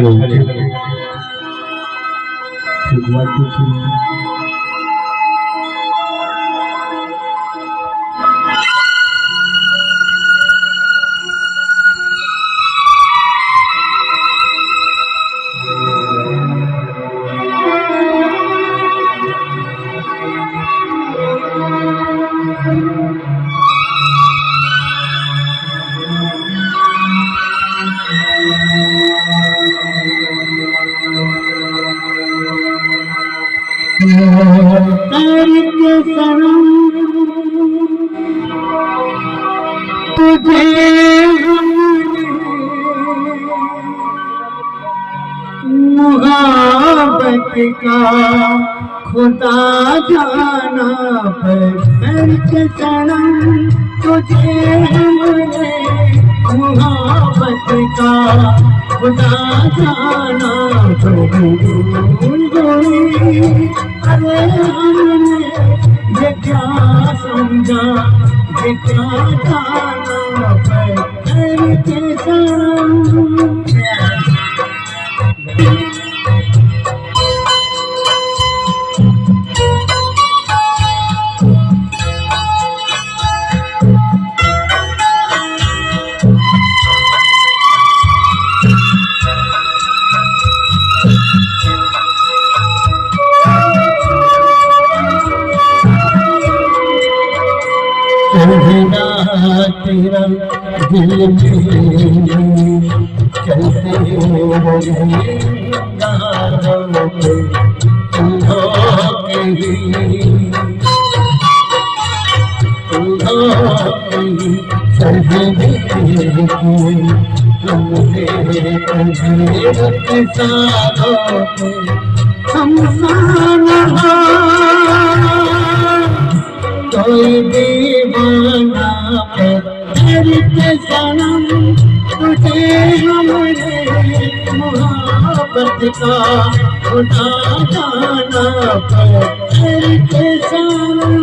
Hello. Check 1 2 3. करके सनम तुझे मोहब्बत का खुदा जाना पर करके सनम तुझे हमने मोहब्बत का खुदा जाना भूल गई। अरे हमने ये क्या समझा, ये क्या जाना करके सनम। चलना तेरा दिल में चलते रहे नारों पे सजने की तुमसे कभी सारों पे हम सारा कोई दीवाना करके सनम तुझे हमने मोहब्बत का खुदा जाना करके सनम।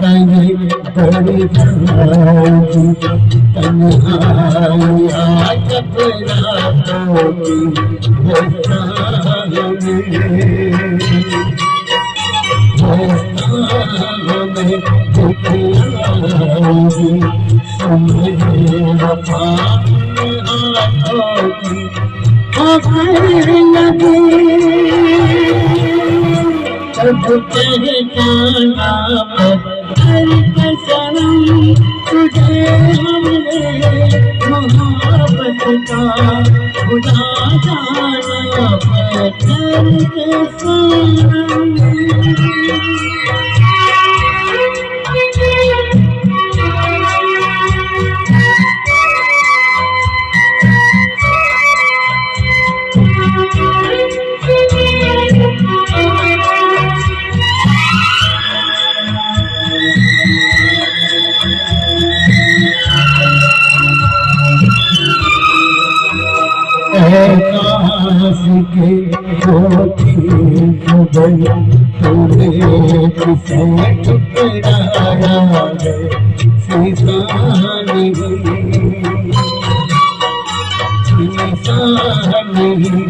कहीं बड़ी जाऊंगी तन्हाई जब रातों की में दिखलाऊंगी तुम्हें वफा हाथों की लगे जब पहचाना करके सनम तुझे हमने मोहब्बत का खुदा जाना करके सनम। काश के होती खबर तुम्हें किसे ठुकराया है सीसान नहीं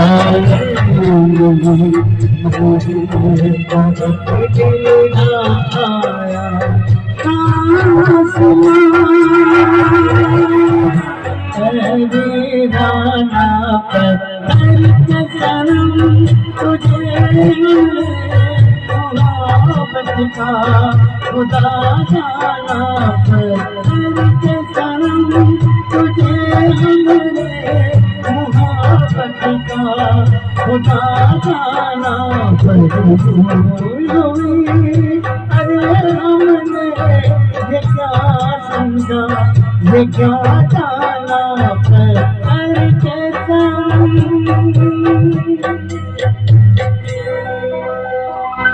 सावन मुझे बहुत दिल आया दीवाना करके सनम तुझे मोहब्बत का खुदा जाना करके सनम तुझे हमने मोहब्बत का खुदा जाना भूल गई। अरे हमने ये क्या समझा, ये क्या जाना